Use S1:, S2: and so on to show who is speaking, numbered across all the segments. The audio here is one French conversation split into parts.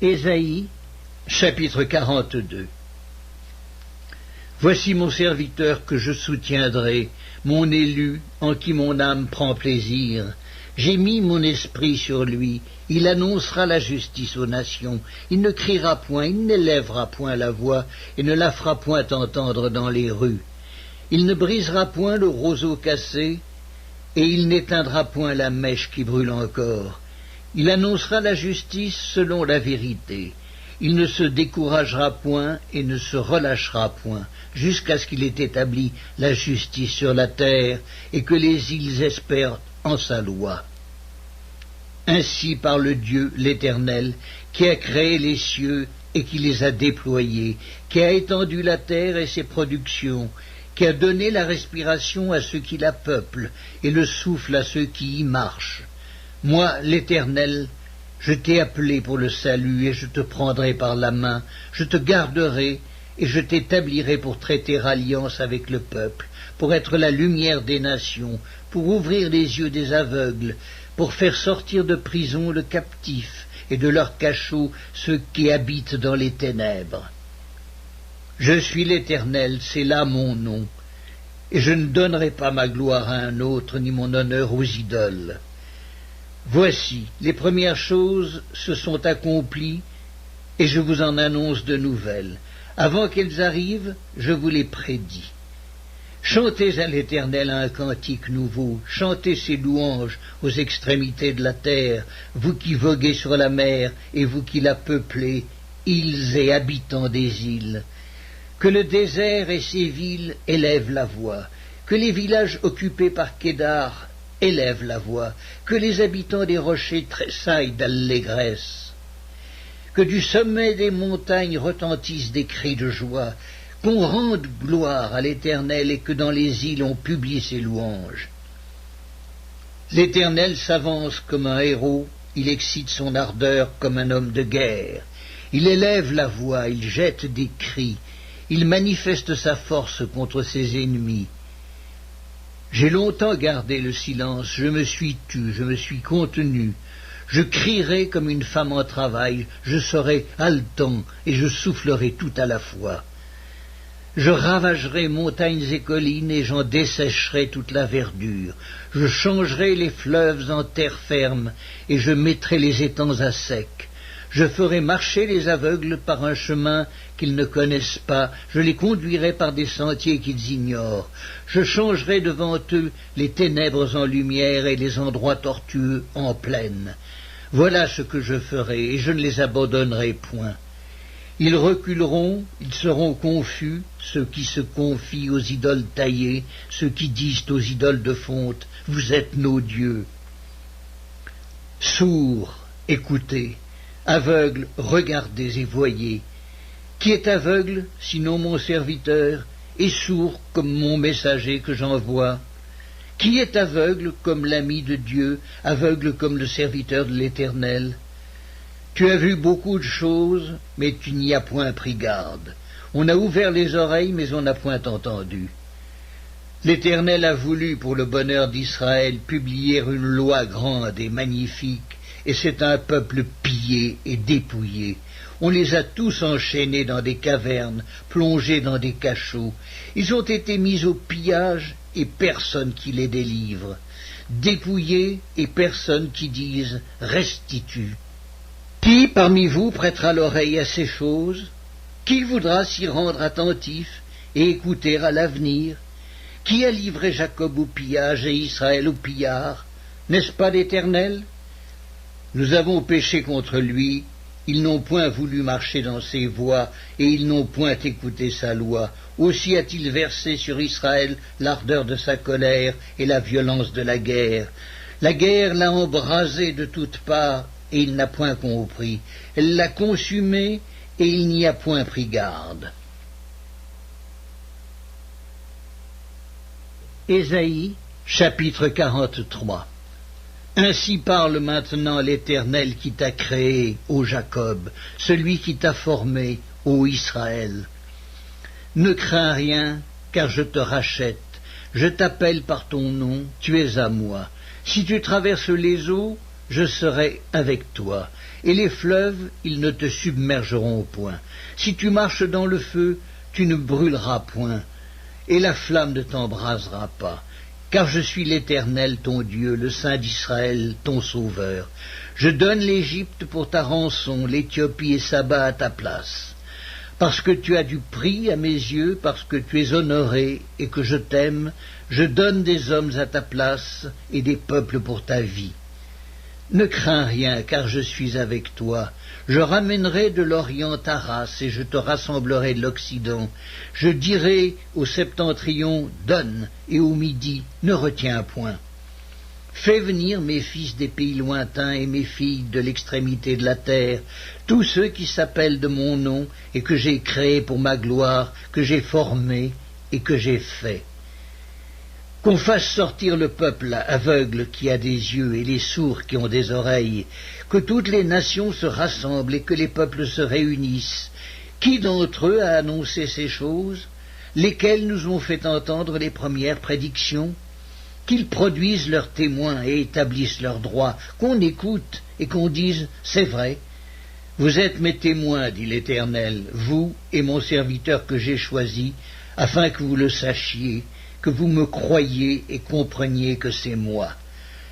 S1: Ésaïe, chapitre 42. Voici mon serviteur que je soutiendrai, mon élu, en qui mon âme prend plaisir. J'ai mis mon esprit sur lui, il annoncera la justice aux nations, il ne criera point, il n'élèvera point la voix, et ne la fera point entendre dans les rues. Il ne brisera point le roseau cassé, et il n'éteindra point la mèche qui brûle encore. Il annoncera la justice selon la vérité. Il ne se découragera point et ne se relâchera point, jusqu'à ce qu'il ait établi la justice sur la terre et que les îles espèrent en sa loi. Ainsi parle Dieu l'Éternel, qui a créé les cieux et qui les a déployés, qui a étendu la terre et ses productions, qui a donné la respiration à ceux qui la peuplent et le souffle à ceux qui y marchent. Moi, l'Éternel, je t'ai appelé pour le salut, et je te prendrai par la main, je te garderai, et je t'établirai pour traiter alliance avec le peuple, pour être la lumière des nations, pour ouvrir les yeux des aveugles, pour faire sortir de prison le captif, et de leur cachot ceux qui habitent dans les ténèbres. Je suis l'Éternel, c'est là mon nom, et je ne donnerai pas ma gloire à un autre, ni mon honneur aux idoles. Voici, les premières choses se sont accomplies, et je vous en annonce de nouvelles. Avant qu'elles arrivent, je vous les prédis. Chantez à l'Éternel un cantique nouveau, chantez ses louanges aux extrémités de la terre, vous qui voguez sur la mer, et vous qui la peuplez, îles et habitants des îles. Que le désert et ses villes élèvent la voix, que les villages occupés par Kédar élèvent la voix, que les habitants des rochers tressaillent d'allégresse, que du sommet des montagnes retentissent des cris de joie, qu'on rende gloire à l'Éternel et que dans les îles on publie ses louanges. L'Éternel s'avance comme un héros, il excite son ardeur comme un homme de guerre, il élève la voix, il jette des cris, il manifeste sa force contre ses ennemis. J'ai longtemps gardé le silence, je me suis tu, je me suis contenu. Je crierai comme une femme en travail, je serai haletant et je soufflerai tout à la fois. Je ravagerai montagnes et collines et j'en dessécherai toute la verdure. Je changerai les fleuves en terre ferme et je mettrai les étangs à sec. Je ferai marcher les aveugles par un chemin qu'ils ne connaissent pas, je les conduirai par des sentiers qu'ils ignorent. Je changerai devant eux les ténèbres en lumière et les endroits tortueux en plaine. Voilà ce que je ferai, et je ne les abandonnerai point. Ils reculeront, ils seront confus, ceux qui se confient aux idoles taillées, ceux qui disent aux idoles de fonte, « Vous êtes nos dieux ». Sourds, écoutez. Aveugle, regardez et voyez. Qui est aveugle, sinon mon serviteur, et sourd comme mon messager que j'envoie? Qui est aveugle comme l'ami de Dieu, aveugle comme le serviteur de l'Éternel? Tu as vu beaucoup de choses, mais tu n'y as point pris garde. On a ouvert les oreilles, mais on n'a point entendu. L'Éternel a voulu, pour le bonheur d'Israël, publier une loi grande et magnifique, et c'est un peuple pillé et dépouillé. On les a tous enchaînés dans des cavernes, plongés dans des cachots. Ils ont été mis au pillage et personne qui les délivre. Dépouillés et personne qui dise « restitue ». Qui parmi vous prêtera l'oreille à ces choses? Qui voudra s'y rendre attentif et écouter à l'avenir? Qui a livré Jacob au pillage et Israël au pillard? N'est-ce pas l'Éternel? Nous avons péché contre lui, ils n'ont point voulu marcher dans ses voies, et ils n'ont point écouté sa loi. Aussi a-t-il versé sur Israël l'ardeur de sa colère et la violence de la guerre. La guerre l'a embrasé de toutes parts, et il n'a point compris. Elle l'a consumé, et il n'y a point pris garde. Ésaïe, chapitre 43. Ainsi parle maintenant l'Éternel qui t'a créé, ô Jacob, celui qui t'a formé, ô Israël. Ne crains rien, car je te rachète, je t'appelle par ton nom, tu es à moi. Si tu traverses les eaux, je serai avec toi, et les fleuves, ils ne te submergeront point. Si tu marches dans le feu, tu ne brûleras point, et la flamme ne t'embrasera pas. Car je suis l'Éternel ton Dieu, le Saint d'Israël, ton Sauveur. Je donne l'Égypte pour ta rançon, l'Éthiopie et Saba à ta place. Parce que tu as du prix à mes yeux, parce que tu es honoré et que je t'aime, je donne des hommes à ta place et des peuples pour ta vie. Ne crains rien, car je suis avec toi. Je ramènerai de l'Orient ta race, et je te rassemblerai de l'Occident. Je dirai au septentrion, donne, et au midi, ne retiens point. Fais venir mes fils des pays lointains et mes filles de l'extrémité de la terre, tous ceux qui s'appellent de mon nom, et que j'ai créés pour ma gloire, que j'ai formés et que j'ai fait. Qu'on fasse sortir le peuple aveugle qui a des yeux et les sourds qui ont des oreilles, que toutes les nations se rassemblent et que les peuples se réunissent. Qui d'entre eux a annoncé ces choses? Lesquels nous ont fait entendre les premières prédictions? Qu'ils produisent leurs témoins et établissent leurs droits, qu'on écoute et qu'on dise « c'est vrai ». Vous êtes mes témoins, dit l'Éternel, vous et mon serviteur que j'ai choisi, afin que vous le sachiez, que vous me croyiez et compreniez que c'est moi.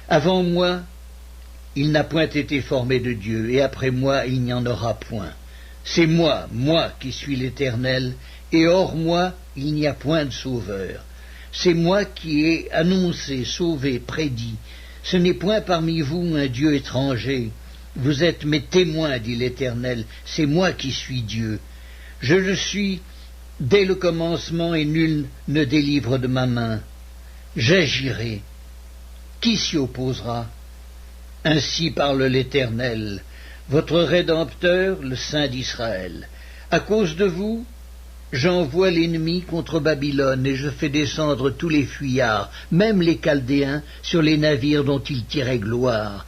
S1: Avant moi, il n'a point été formé de Dieu, et après moi, il n'y en aura point. C'est moi, moi qui suis l'Éternel, et hors moi, il n'y a point de sauveur. C'est moi qui ai annoncé, sauvé, prédit. Ce n'est point parmi vous un Dieu étranger. Vous êtes mes témoins, dit l'Éternel, c'est moi qui suis Dieu. Je le suis dès le commencement et nul ne délivre de ma main. J'agirai. Qui s'y opposera? Ainsi parle l'Éternel, votre Rédempteur, le Saint d'Israël. À cause de vous, j'envoie l'ennemi contre Babylone et je fais descendre tous les fuyards, même les Chaldéens, sur les navires dont ils tiraient gloire.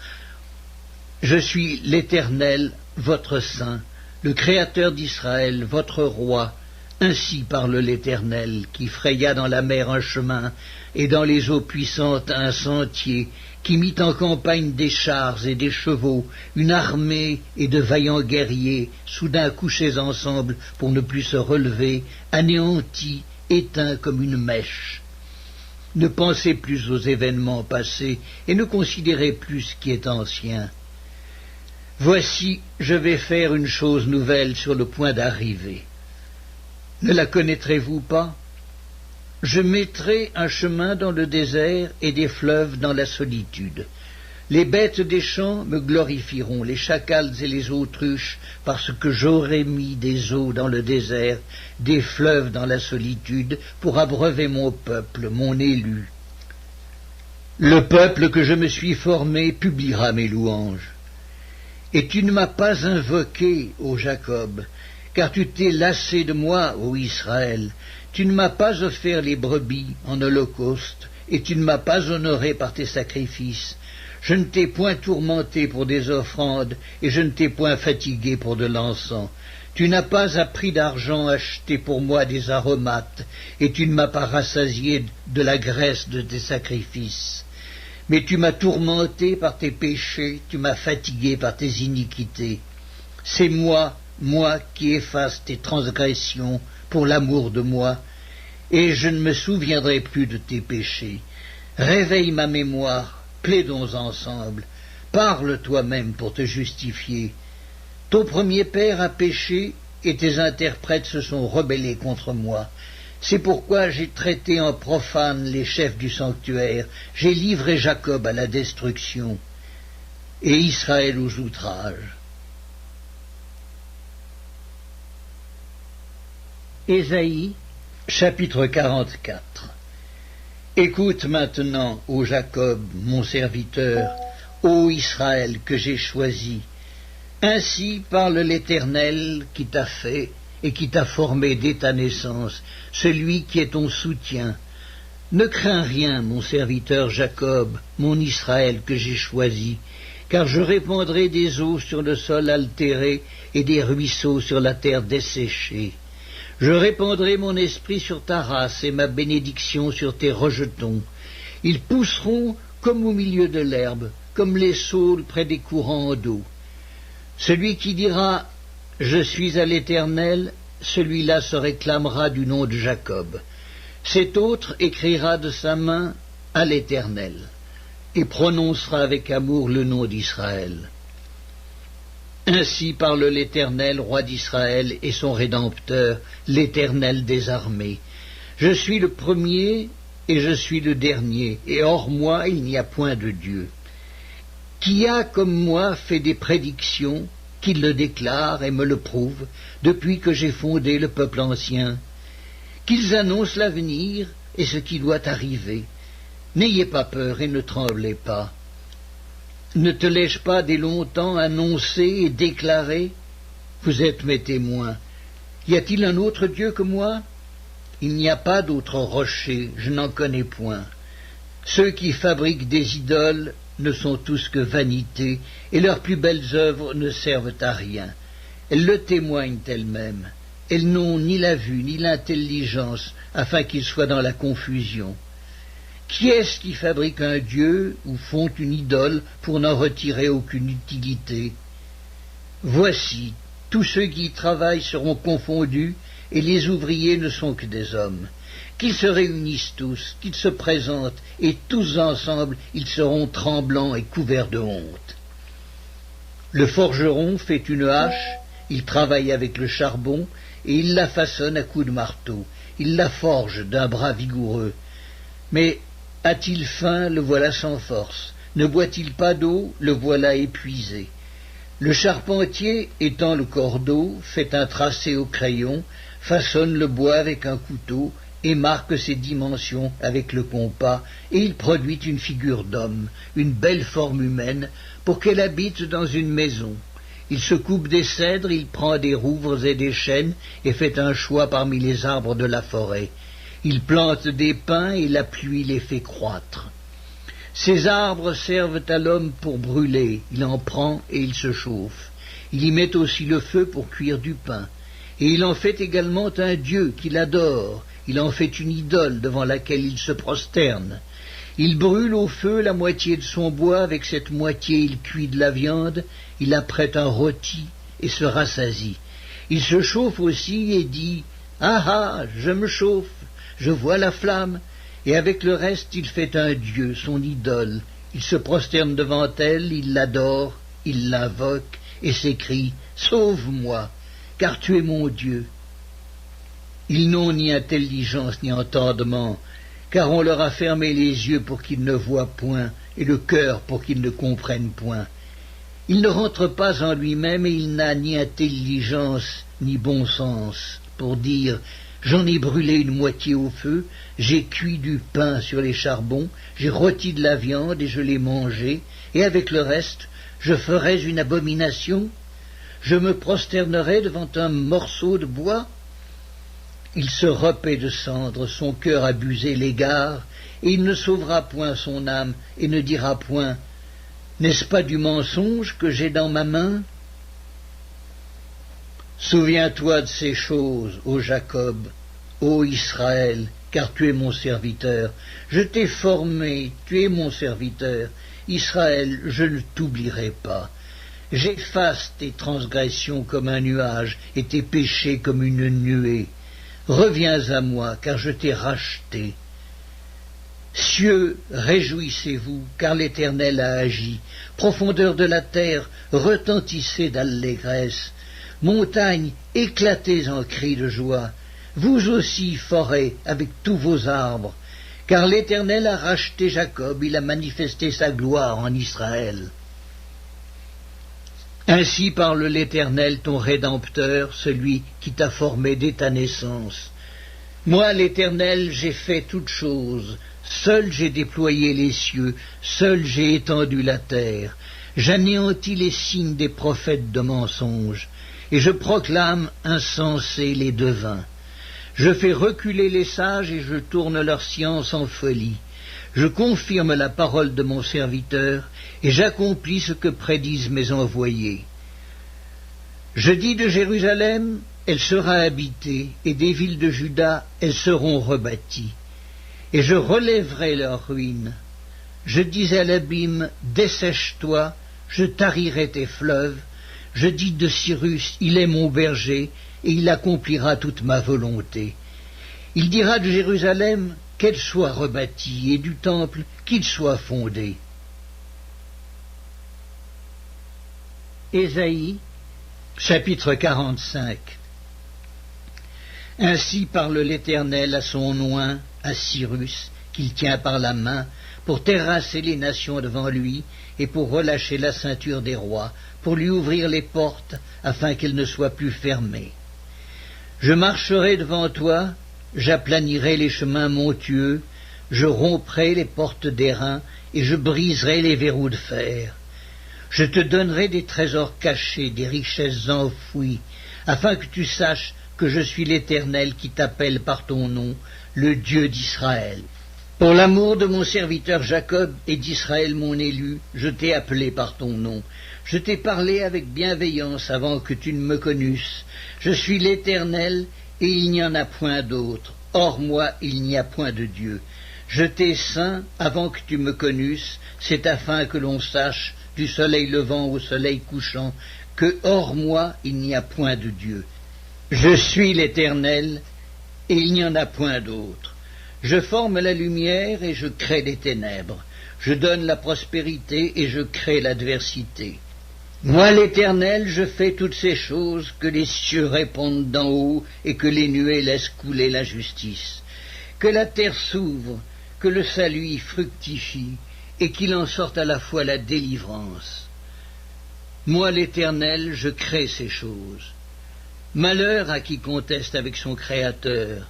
S1: Je suis l'Éternel, votre Saint, le Créateur d'Israël, votre Roi. Ainsi parle l'Éternel, qui fraya dans la mer un chemin, et dans les eaux puissantes un sentier, qui mit en campagne des chars et des chevaux, une armée et de vaillants guerriers, soudain couchés ensemble pour ne plus se relever, anéantis, éteints comme une mèche. Ne pensez plus aux événements passés, et ne considérez plus ce qui est ancien. Voici, je vais faire une chose nouvelle sur le point d'arriver. Ne la connaîtrez-vous pas? Je mettrai un chemin dans le désert et des fleuves dans la solitude. Les bêtes des champs me glorifieront, les chacals et les autruches, parce que j'aurai mis des eaux dans le désert, des fleuves dans la solitude, pour abreuver mon peuple, mon élu. Le peuple que je me suis formé publiera mes louanges. Et tu ne m'as pas invoqué, ô Jacob, car tu t'es lassé de moi, ô Israël. Tu ne m'as pas offert les brebis en holocauste, et tu ne m'as pas honoré par tes sacrifices. Je ne t'ai point tourmenté pour des offrandes, et je ne t'ai point fatigué pour de l'encens. Tu n'as pas à prix d'argent acheté pour moi des aromates, et tu ne m'as pas rassasié de la graisse de tes sacrifices. Mais tu m'as tourmenté par tes péchés, tu m'as fatigué par tes iniquités. C'est moi qui efface tes transgressions pour l'amour de moi, et je ne me souviendrai plus de tes péchés. Réveille ma mémoire, plaidons ensemble, parle toi-même pour te justifier. Ton premier père a péché, et tes interprètes se sont rebellés contre moi. C'est pourquoi j'ai traité en profane les chefs du sanctuaire, j'ai livré Jacob à la destruction, et Israël aux outrages. Ésaïe, chapitre 44. Écoute maintenant, ô Jacob, mon serviteur, ô Israël que j'ai choisi. Ainsi parle l'Éternel qui t'a fait et qui t'a formé dès ta naissance, celui qui est ton soutien. Ne crains rien, mon serviteur Jacob, mon Israël que j'ai choisi, car je répandrai des eaux sur le sol altéré et des ruisseaux sur la terre desséchée. Je répandrai mon esprit sur ta race et ma bénédiction sur tes rejetons. Ils pousseront comme au milieu de l'herbe, comme les saules près des courants d'eau. Celui qui dira « Je suis à l'Éternel », celui-là se réclamera du nom de Jacob. Cet autre écrira de sa main « à l'Éternel » et prononcera avec amour le nom d'Israël. Ainsi parle l'Éternel, roi d'Israël, et son Rédempteur, l'Éternel des armées. Je suis le premier et je suis le dernier, et hors moi il n'y a point de Dieu. Qui a, comme moi, fait des prédictions, qu'il le déclare et me le prouve, depuis que j'ai fondé le peuple ancien, qu'ils annoncent l'avenir et ce qui doit arriver. N'ayez pas peur et ne tremblez pas. Ne te l'ai-je pas dès longtemps annoncé et déclaré? Vous êtes mes témoins. Y a-t-il un autre Dieu que moi? Il n'y a pas d'autre rocher, je n'en connais point. Ceux qui fabriquent des idoles ne sont tous que vanité, et leurs plus belles œuvres ne servent à rien. Elles le témoignent elles-mêmes. Elles n'ont ni la vue ni l'intelligence, afin qu'ils soient dans la confusion. Qui est-ce qui fabrique un dieu ou font une idole pour n'en retirer aucune utilité? Voici, tous ceux qui y travaillent seront confondus, et les ouvriers ne sont que des hommes. Qu'ils se réunissent tous, qu'ils se présentent, et tous ensemble ils seront tremblants et couverts de honte. Le forgeron fait une hache, il travaille avec le charbon, et il la façonne à coups de marteau, il la forge d'un bras vigoureux. Mais a-t-il faim, le voilà sans force. Ne boit-il pas d'eau, le voilà épuisé. Le charpentier, étend le cordeau, fait un tracé au crayon, façonne le bois avec un couteau, et marque ses dimensions avec le compas, et il produit une figure d'homme, une belle forme humaine, pour qu'elle habite dans une maison. Il se coupe des cèdres, il prend des rouvres et des chênes, et fait un choix parmi les arbres de la forêt. Il plante des pins et la pluie les fait croître. Ces arbres servent à l'homme pour brûler, il en prend et il se chauffe. Il y met aussi le feu pour cuire du pain. Et il en fait également un dieu qu'il adore, il en fait une idole devant laquelle il se prosterne. Il brûle au feu la moitié de son bois, avec cette moitié il cuit de la viande, il apprête un rôti et se rassasie. Il se chauffe aussi et dit « Ah ah, je me chauffe !» Je vois la flamme, et avec le reste il fait un dieu, son idole. Il se prosterne devant elle, il l'adore, il l'invoque, et s'écrie « Sauve-moi, car tu es mon Dieu !» Ils n'ont ni intelligence ni entendement, car on leur a fermé les yeux pour qu'ils ne voient point, et le cœur pour qu'ils ne comprennent point. Il ne rentre pas en lui-même, et il n'a ni intelligence ni bon sens, pour dire « J'en ai brûlé une moitié au feu, j'ai cuit du pain sur les charbons, j'ai rôti de la viande et je l'ai mangée, et avec le reste, je ferais une abomination? Je me prosternerais devant un morceau de bois? » Il se repaît de cendres, son cœur abusé l'égare, et il ne sauvera point son âme, et ne dira point « N'est-ce pas du mensonge que j'ai dans ma main ?» Souviens-toi de ces choses, ô Jacob, ô Israël, car tu es mon serviteur. Je t'ai formé, tu es mon serviteur. Israël, je ne t'oublierai pas. J'efface tes transgressions comme un nuage et tes péchés comme une nuée. Reviens à moi, car je t'ai racheté. Cieux, réjouissez-vous, car l'Éternel a agi. Profondeur de la terre, retentissez d'allégresse. Montagnes, éclatez en cris de joie. Vous aussi, forêts, avec tous vos arbres. Car l'Éternel a racheté Jacob, il a manifesté sa gloire en Israël. Ainsi parle l'Éternel, ton Rédempteur, celui qui t'a formé dès ta naissance. Moi, l'Éternel, j'ai fait toutes choses. Seul j'ai déployé les cieux, seul j'ai étendu la terre. J'anéantis les signes des prophètes de mensonges, et je proclame insensés les devins. Je fais reculer les sages et je tourne leur science en folie. Je confirme la parole de mon serviteur, et j'accomplis ce que prédisent mes envoyés. Je dis de Jérusalem, elle sera habitée, et des villes de Juda, elles seront rebâties. Et je relèverai leurs ruines. Je dis à l'abîme, dessèche-toi, je tarirai tes fleuves. Je dis de Cyrus, il est mon berger, et il accomplira toute ma volonté. Il dira de Jérusalem, qu'elle soit rebâtie, et du temple, qu'il soit fondé. Ésaïe, chapitre 45. Ainsi parle l'Éternel à son oint, à Cyrus, qu'il tient par la main, pour terrasser les nations devant lui, et pour relâcher la ceinture des rois, pour lui ouvrir les portes, afin qu'elles ne soient plus fermées. Je marcherai devant toi, j'aplanirai les chemins montueux, je romprai les portes d'airain, et je briserai les verrous de fer. Je te donnerai des trésors cachés, des richesses enfouies, afin que tu saches que je suis l'Éternel qui t'appelle par ton nom, le Dieu d'Israël. Pour l'amour de mon serviteur Jacob et d'Israël mon élu, je t'ai appelé par ton nom. Je t'ai parlé avec bienveillance avant que tu ne me connusses. Je suis l'Éternel, et il n'y en a point d'autre. Hors moi, il n'y a point de Dieu. Je t'ai ceint avant que tu me connusses, c'est afin que l'on sache, du soleil levant au soleil couchant, que hors moi, il n'y a point de Dieu. Je suis l'Éternel, et il n'y en a point d'autre. Je forme la lumière et je crée les ténèbres. Je donne la prospérité et je crée l'adversité. Moi, l'Éternel, je fais toutes ces choses, que les cieux répondent d'en haut et que les nuées laissent couler la justice. Que la terre s'ouvre, que le salut y fructifie et qu'il en sorte à la fois la délivrance. Moi, l'Éternel, je crée ces choses. Malheur à qui conteste avec son Créateur.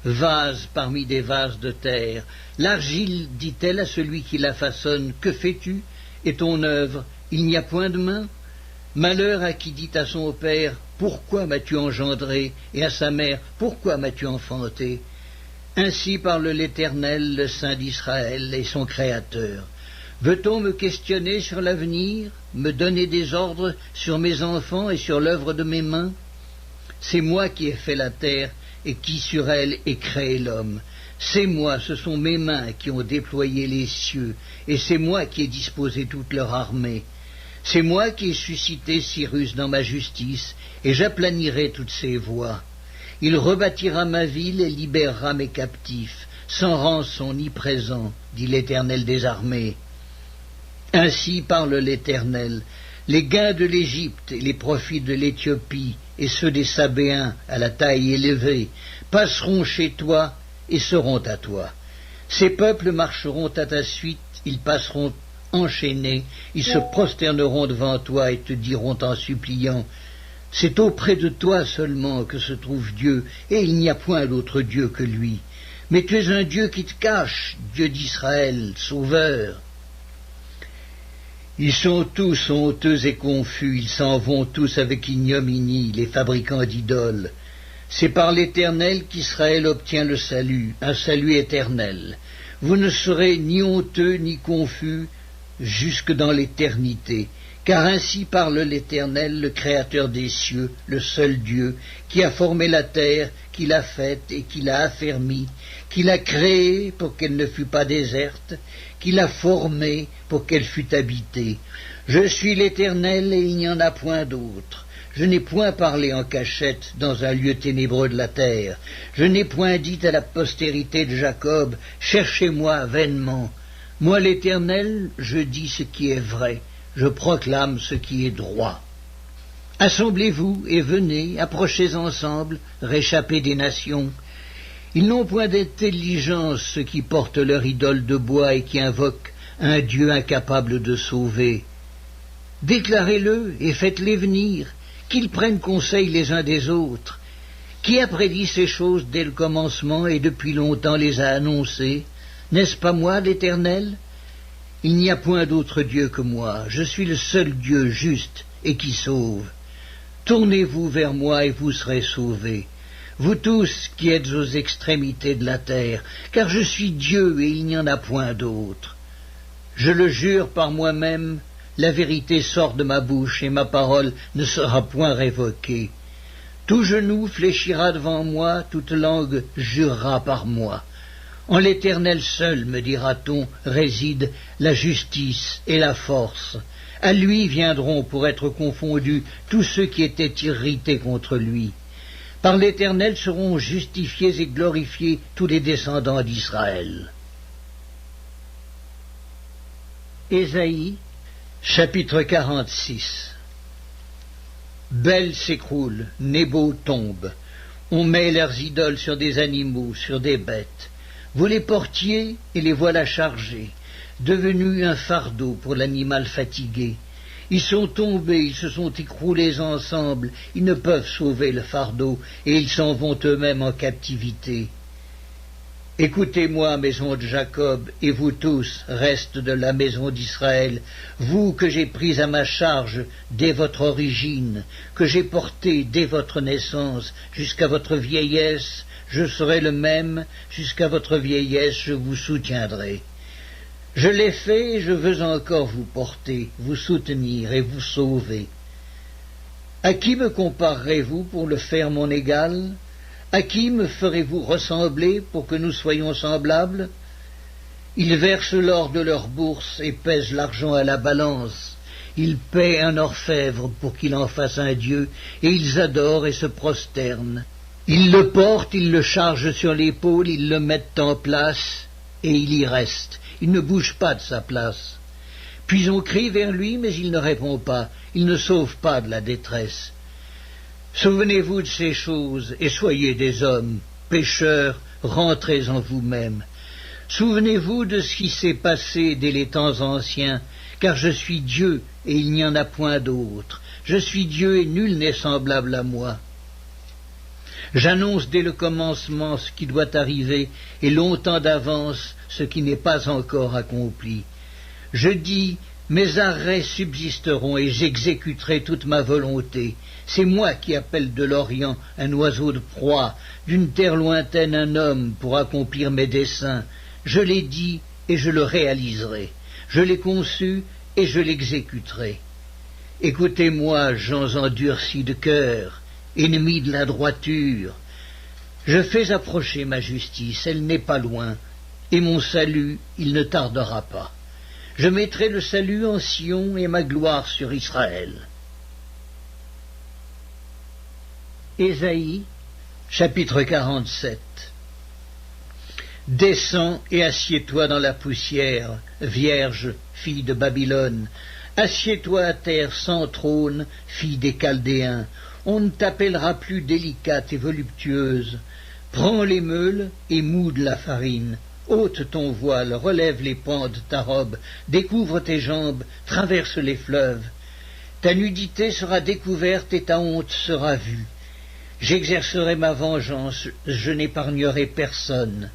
S1: Vase parmi des vases de terre, l'argile dit-elle à celui qui la façonne, que fais-tu? Et ton œuvre, il n'y a point de main? Malheur à qui dit à son père, pourquoi m'as-tu engendré? Et à sa mère, pourquoi m'as-tu enfanté? Ainsi parle l'Éternel, le Saint d'Israël et son Créateur. Veut-on me questionner sur l'avenir, me donner des ordres sur mes enfants et sur l'œuvre de mes mains? C'est moi qui ai fait la terre, et qui sur elle ai créé l'homme. C'est moi, ce sont mes mains qui ont déployé les cieux, et c'est moi qui ai disposé toute leur armée. C'est moi qui ai suscité Cyrus dans ma justice, et j'aplanirai toutes ses voies. Il rebâtira ma ville et libérera mes captifs, sans rançon ni présent, dit l'Éternel des armées. Ainsi parle l'Éternel. Les gains de l'Égypte et les profits de l'Éthiopie et ceux des Sabéens à la taille élevée passeront chez toi et seront à toi. Ces peuples marcheront à ta suite, ils passeront enchaînés, ils se prosterneront devant toi et te diront en suppliant, « C'est auprès de toi seulement que se trouve Dieu, et il n'y a point d'autre Dieu que lui. Mais tu es un Dieu qui te cache, Dieu d'Israël, Sauveur. » Ils sont tous honteux et confus, ils s'en vont tous avec ignominie, les fabricants d'idoles. C'est par l'Éternel qu'Israël obtient le salut, un salut éternel. Vous ne serez ni honteux ni confus jusque dans l'éternité, car ainsi parle l'Éternel, le Créateur des cieux, le seul Dieu, qui a formé la terre, qui l'a faite et qui l'a affermie, qui l'a créée pour qu'elle ne fût pas déserte, qui l'a formée pour qu'elle fût habitée. Je suis l'Éternel et il n'y en a point d'autre. Je n'ai point parlé en cachette dans un lieu ténébreux de la terre. Je n'ai point dit à la postérité de Jacob, cherchez-moi vainement. Moi l'Éternel, je dis ce qui est vrai, je proclame ce qui est droit. Assemblez-vous et venez, approchez ensemble, réchappez des nations. Ils n'ont point d'intelligence, ceux qui portent leur idole de bois et qui invoquent un Dieu incapable de sauver. Déclarez-le et faites-les venir, qu'ils prennent conseil les uns des autres. Qui a prédit ces choses dès le commencement et depuis longtemps les a annoncées? N'est-ce pas moi, l'Éternel? Il n'y a point d'autre Dieu que moi, je suis le seul Dieu juste et qui sauve. Tournez-vous vers moi et vous serez sauvés. Vous tous qui êtes aux extrémités de la terre, car je suis Dieu et il n'y en a point d'autre. Je le jure par moi-même, la vérité sort de ma bouche et ma parole ne sera point révoquée. Tout genou fléchira devant moi, toute langue jurera par moi. En l'Éternel seul, me dira-t-on, réside la justice et la force. À lui viendront pour être confondus tous ceux qui étaient irrités contre lui. Par l'Éternel seront justifiés et glorifiés tous les descendants d'Israël. Ésaïe, chapitre 46. Bel s'écroule, Nébo tombe. On met leurs idoles sur des animaux, sur des bêtes. Vous les portiez et les voilà chargés, devenus un fardeau pour l'animal fatigué. Ils sont tombés, ils se sont écroulés ensemble, ils ne peuvent sauver le fardeau, et ils s'en vont eux-mêmes en captivité. Écoutez-moi, maison de Jacob, et vous tous, restes de la maison d'Israël, vous que j'ai pris à ma charge dès votre origine, que j'ai porté dès votre naissance, jusqu'à votre vieillesse, je serai le même, jusqu'à votre vieillesse je vous soutiendrai. Je l'ai fait et je veux encore vous porter, vous soutenir et vous sauver. À qui me comparerez-vous pour le faire mon égal? À qui me ferez-vous ressembler pour que nous soyons semblables? Ils versent l'or de leur bourse et pèsent l'argent à la balance. Ils paient un orfèvre pour qu'il en fasse un dieu, et ils adorent et se prosternent. Ils le portent, ils le chargent sur l'épaule, ils le mettent en place, et il y reste. Il ne bouge pas de sa place. Puis on crie vers lui, mais il ne répond pas, il ne sauve pas de la détresse. Souvenez-vous de ces choses, et soyez des hommes, pécheurs, rentrez en vous-même. Souvenez-vous de ce qui s'est passé dès les temps anciens, car je suis Dieu, et il n'y en a point d'autre. Je suis Dieu, et nul n'est semblable à moi. J'annonce dès le commencement ce qui doit arriver, et longtemps d'avance ce qui n'est pas encore accompli. Je dis, mes arrêts subsisteront, et j'exécuterai toute ma volonté. C'est moi qui appelle de l'Orient un oiseau de proie, d'une terre lointaine un homme pour accomplir mes desseins. Je l'ai dit, et je le réaliserai. Je l'ai conçu, et je l'exécuterai. Écoutez-moi, gens endurcis de cœur, ennemis de la droiture. Je fais approcher ma justice, elle n'est pas loin, et mon salut, il ne tardera pas. Je mettrai le salut en Sion et ma gloire sur Israël. Ésaïe, chapitre 47. Descends et assieds-toi dans la poussière, vierge, fille de Babylone. Assieds-toi à terre sans trône, fille des Chaldéens. On ne t'appellera plus délicate et voluptueuse. Prends les meules et moude la farine. Ôte ton voile, relève les pans de ta robe, découvre tes jambes, traverse les fleuves. Ta nudité sera découverte et ta honte sera vue. J'exercerai ma vengeance, je n'épargnerai personne.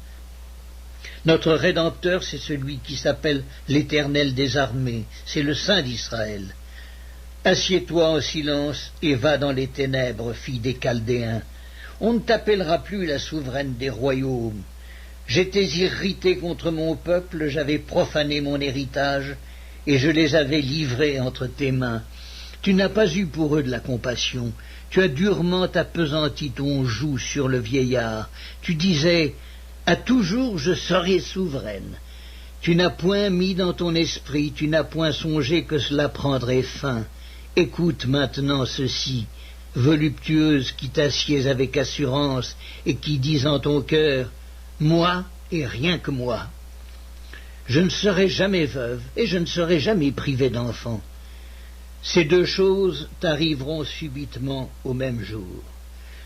S1: Notre Rédempteur, c'est celui qui s'appelle l'Éternel des armées, c'est le Saint d'Israël. Assieds-toi en silence et va dans les ténèbres, fille des Chaldéens. On ne t'appellera plus la souveraine des royaumes. J'étais irrité contre mon peuple, j'avais profané mon héritage, et je les avais livrés entre tes mains. Tu n'as pas eu pour eux de la compassion, tu as durement appesanti ton joug sur le vieillard. Tu disais, à toujours je serai souveraine. Tu n'as point mis dans ton esprit, tu n'as point songé que cela prendrait fin. Écoute maintenant ceci, voluptueuse qui t'assieds avec assurance et qui dis en ton cœur, moi et rien que moi. Je ne serai jamais veuve et je ne serai jamais privée d'enfant. Ces deux choses t'arriveront subitement au même jour.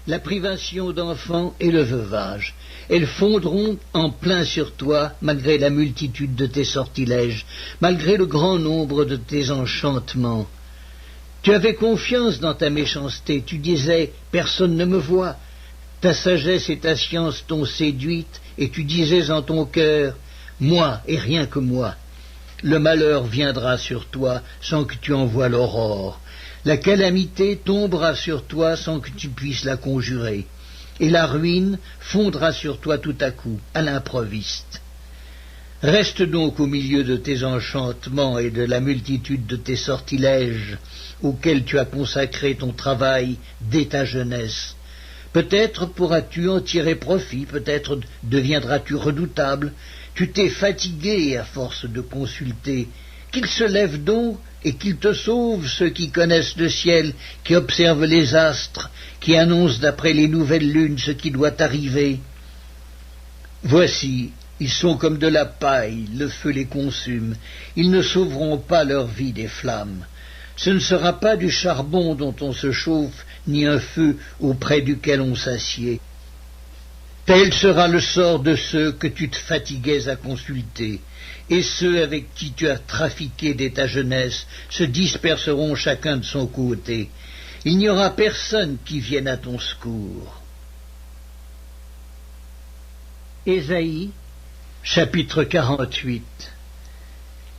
S1: La privation d'enfants et le veuvage. Elles fondront en plein sur toi, malgré la multitude de tes sortilèges, malgré le grand nombre de tes enchantements. Tu avais confiance dans ta méchanceté, tu disais « personne ne me voit ». Ta sagesse et ta science t'ont séduite, et tu disais en ton cœur « moi et rien que moi ». Le malheur viendra sur toi sans que tu en voies l'aurore. La calamité tombera sur toi sans que tu puisses la conjurer. Et la ruine fondra sur toi tout à coup, à l'improviste. Reste donc au milieu de tes enchantements et de la multitude de tes sortilèges, auxquels tu as consacré ton travail dès ta jeunesse. Peut-être pourras-tu en tirer profit, peut-être deviendras-tu redoutable. Tu t'es fatigué à force de consulter. Qu'il se lève donc et qu'il te sauve ceux qui connaissent le ciel, qui observent les astres, qui annoncent d'après les nouvelles lunes ce qui doit arriver. Voici, ils sont comme de la paille, le feu les consume, ils ne sauveront pas leur vie des flammes. Ce ne sera pas du charbon dont on se chauffe, ni un feu auprès duquel on s'assied. Tel sera le sort de ceux que tu te fatiguais à consulter, et ceux avec qui tu as trafiqué dès ta jeunesse se disperseront chacun de son côté. Il n'y aura personne qui vienne à ton secours. Ésaïe, chapitre 48.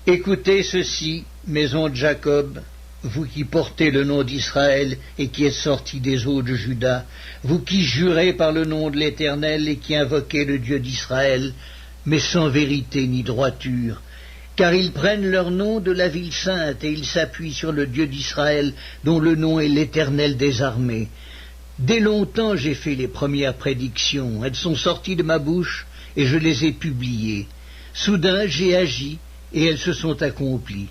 S1: Écoutez ceci, maison de Jacob, vous qui portez le nom d'Israël et qui êtes sortis des eaux de Juda, vous qui jurez par le nom de l'Éternel et qui invoquez le Dieu d'Israël, mais sans vérité ni droiture, car ils prennent leur nom de la ville sainte et ils s'appuient sur le Dieu d'Israël, dont le nom est l'Éternel des armées. Dès longtemps j'ai fait les premières prédictions, elles sont sorties de ma bouche et je les ai publiées. Soudain j'ai agi et elles se sont accomplies.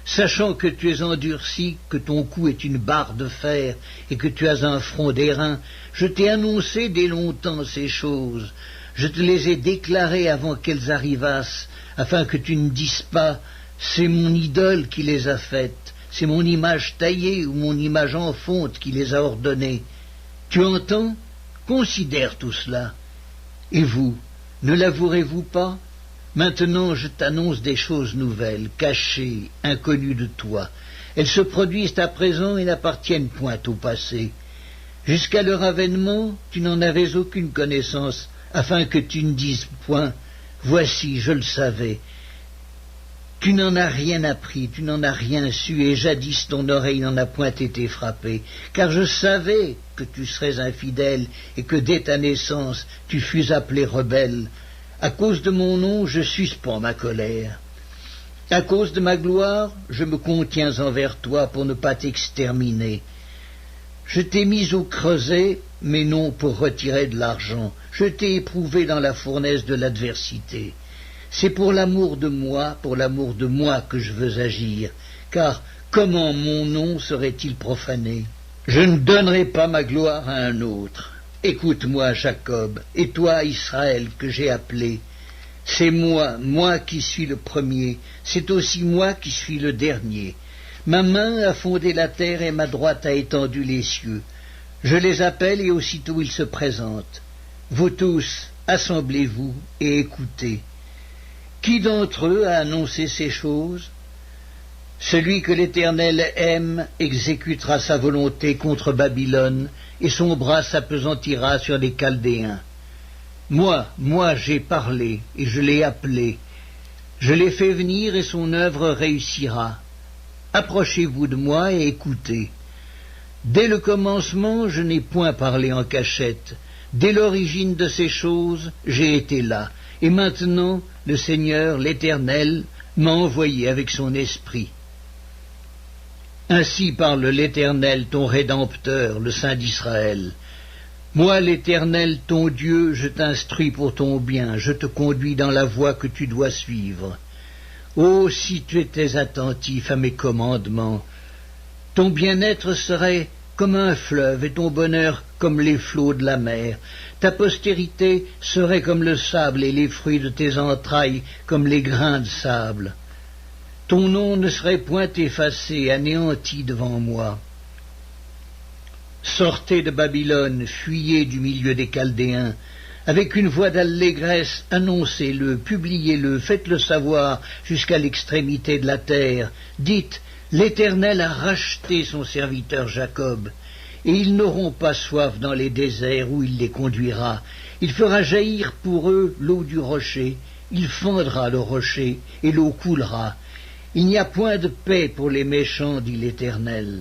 S1: Sachant que tu es endurci, que ton cou est une barre de fer et que tu as un front d'airain, je t'ai annoncé dès longtemps ces choses. Je te les ai déclarées avant qu'elles arrivassent, afin que tu ne dises pas « c'est mon idole qui les a faites, c'est mon image taillée ou mon image en fonte qui les a ordonnées ». Tu entends? Considère tout cela. Et vous, ne l'avouerez-vous pas? Maintenant je t'annonce des choses nouvelles, cachées, inconnues de toi. Elles se produisent à présent et n'appartiennent point au passé. Jusqu'à leur avènement, tu n'en avais aucune connaissance, afin que tu ne dises point « voici, je le savais ». Tu n'en as rien appris, tu n'en as rien su, et jadis ton oreille n'en a point été frappée, car je savais que tu serais infidèle, et que dès ta naissance tu fus appelé rebelle. À cause de mon nom, je suspends ma colère. À cause de ma gloire, je me contiens envers toi pour ne pas t'exterminer. Je t'ai mis au creuset, mais non pour retirer de l'argent. Je t'ai éprouvé dans la fournaise de l'adversité. C'est pour l'amour de moi que je veux agir, car comment mon nom serait-il profané? Je ne donnerai pas ma gloire à un autre. Écoute-moi, Jacob, et toi, Israël, que j'ai appelé. C'est moi qui suis le premier, c'est aussi moi qui suis le dernier. Ma main a fondé la terre et ma droite a étendu les cieux. Je les appelle et aussitôt ils se présentent. Vous tous, assemblez-vous et écoutez. Qui d'entre eux a annoncé ces choses? Celui que l'Éternel aime exécutera sa volonté contre Babylone, et son bras s'apesantira sur les Chaldéens. Moi j'ai parlé, et je l'ai appelé. Je l'ai fait venir, et son œuvre réussira. Approchez-vous de moi et écoutez. Dès le commencement, je n'ai point parlé en cachette. Dès l'origine de ces choses, j'ai été là. Et maintenant, le Seigneur, l'Éternel, m'a envoyé avec son esprit. Ainsi parle l'Éternel, ton Rédempteur, le Saint d'Israël. Moi, l'Éternel, ton Dieu, je t'instruis pour ton bien, je te conduis dans la voie que tu dois suivre. Oh, si tu étais attentif à mes commandements, ton bien-être serait comme un fleuve et ton bonheur comme les flots de la mer. Ta postérité serait comme le sable et les fruits de tes entrailles comme les grains de sable. Ton nom ne serait point effacé, anéanti devant moi. Sortez de Babylone, fuyez du milieu des Chaldéens. Avec une voix d'allégresse, annoncez-le, publiez-le, faites-le savoir jusqu'à l'extrémité de la terre. Dites, l'Éternel a racheté son serviteur Jacob, et ils n'auront pas soif dans les déserts où il les conduira. Il fera jaillir pour eux l'eau du rocher, il fendra le rocher, et l'eau coulera. Il n'y a point de paix pour les méchants, dit l'Éternel.